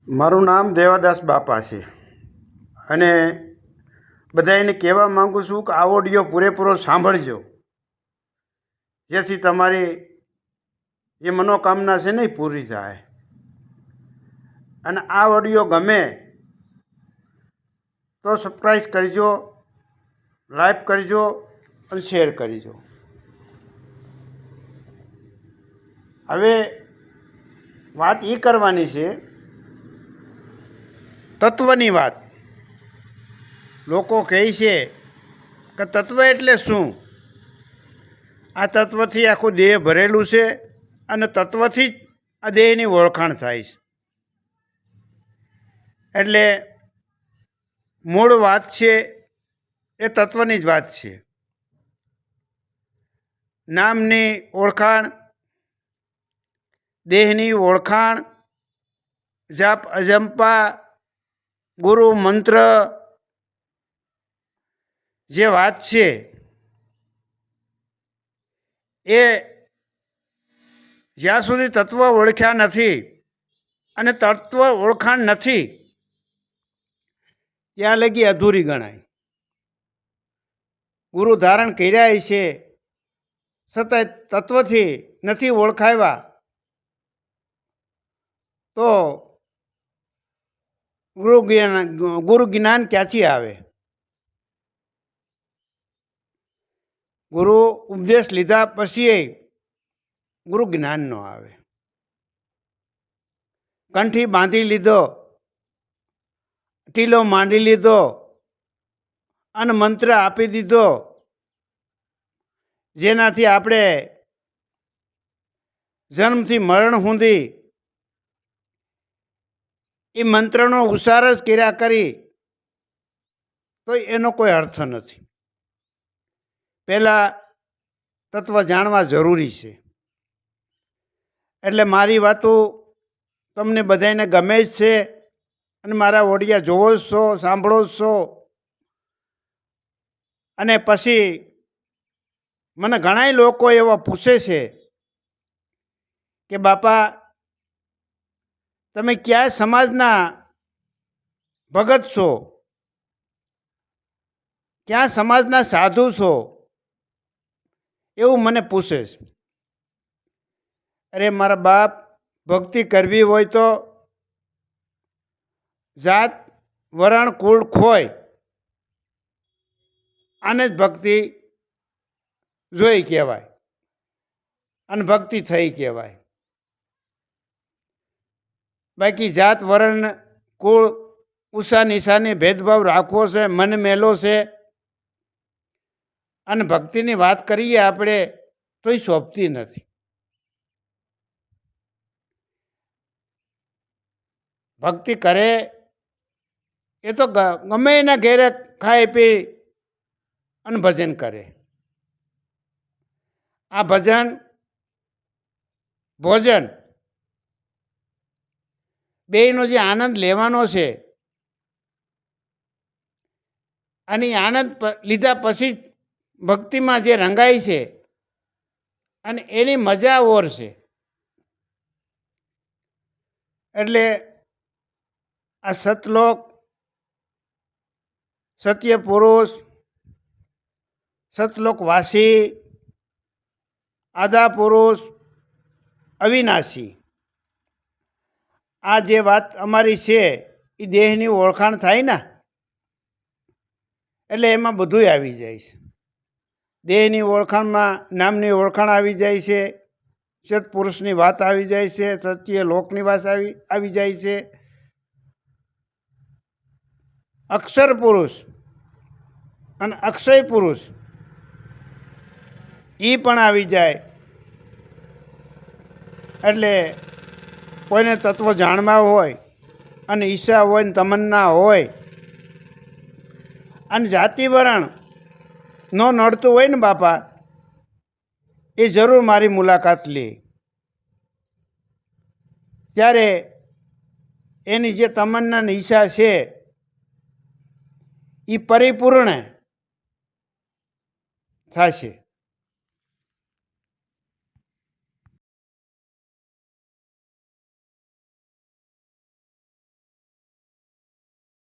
મારું નામ દેવાદાસ બાપા છે અને બધાને કહેવા માગું છું કે આ ઓડિયો પૂરેપૂરો સાંભળજો, જેથી તમારી એ મનોકામના છે ને એ પૂરી થાય. અને આ ઓડિયો ગમે તો સબસ્ક્રાઈબ કરજો, લાઈક કરજો અને શેર કરજો. હવે વાત એ કરવાની છે તત્વની વાત. લોકો કહે છે કે તત્વ એટલે શું? આ તત્વથી આખું દેહ ભરેલું છે અને તત્વથી જ આ દેહની ઓળખાણ થાય છે. એટલે મૂળ વાત છે એ તત્વની જ વાત છે. નામની ઓળખાણ, દેહની ઓળખાણ, જાપ અજંપા, ગુરુ મંત્ર જે વાત છે એ જ્યાં સુધી તત્વ ઓળખ્યા નથી અને તત્વ ઓળખાણ નથી ત્યાં લગી અધૂરી ગણાય. ગુરુ ધારણ કર્યા છે છતાંય તત્વથી નથી ઓળખાવ્યા તો ગુરુ જ્ઞાન ક્યાંથી આવે? ગુરુ ઉપદેશ લીધા પછી ગુરુ જ્ઞાન ન આવે. કંઠી બાંધી લીધો, ટીલો માંડી લીધો અને મંત્ર આપી દીધો, જેનાથી આપણે જન્મથી મરણ સુધી એ મંત્રનો ઉચ્ચાર જ કર્યા કરી તો એનો કોઈ અર્થ નથી. પહેલાં તત્વ જાણવા જરૂરી છે. એટલે મારી વાતો તમને બધાને ગમે જ છે અને મારા ઓડિયા જોવો જ છો, સાંભળો જ છો. અને પછી મને ઘણાય લોકો એવા પૂછે છે કે બાપા તમે કયા સમાજના ભગત છો, ક્યાં સમાજના સાધુ છો, એવું મને પૂછે છે. અરે મારા બાપ, ભક્તિ કરવી હોય તો જાત વરણ કુળ ખોય આને જ ભક્તિ જોઈ કહેવાય અને ભક્તિ થઈ કહેવાય. બાકી જાત વરણ કુળ ઉષા નિશાની ભેદભાવ રાખવો છે, મન મેલો છે અને ભક્તિની વાત કરીએ આપણે તો એ શોભતી નથી. ભક્તિ કરે એ તો ગમે એના ઘેરે ખાઈ પી અને ભજન કરે. આ ભજન ભોજન બેયનો જે આનંદ લેવાનો છે અને આનંદ લીધા પછી ભક્તિમાં જે રંગાય છે અને એની મજા ઓર છે. એટલે આ સતલોક, સત્ય પુરુષ, સતલોકવાસી, આદા પુરુષ, અવિનાશી, આ જે વાત અમારી છે એ દેહની ઓળખાણ થાય ને એટલે એમાં બધુંય આવી જાય છે. દેહની ઓળખાણમાં નામની ઓળખાણ આવી જાય છે, સત્પુરુષની વાત આવી જાય છે, સત્ય લોકની વાત આવી જાય છે, અક્ષર પુરુષ અને અક્ષય પુરુષ એ પણ આવી જાય. એટલે કોઈને તત્વ જાણવા હોય અને ઈચ્છા હોય ને તમન્ના હોય અને જાતિ વરણ ન નડતું હોય ને બાપા, એ જરૂર મારી મુલાકાત લે. ત્યારે એની જે તમન્ના ને ઈચ્છા છે એ પરિપૂર્ણ થશે.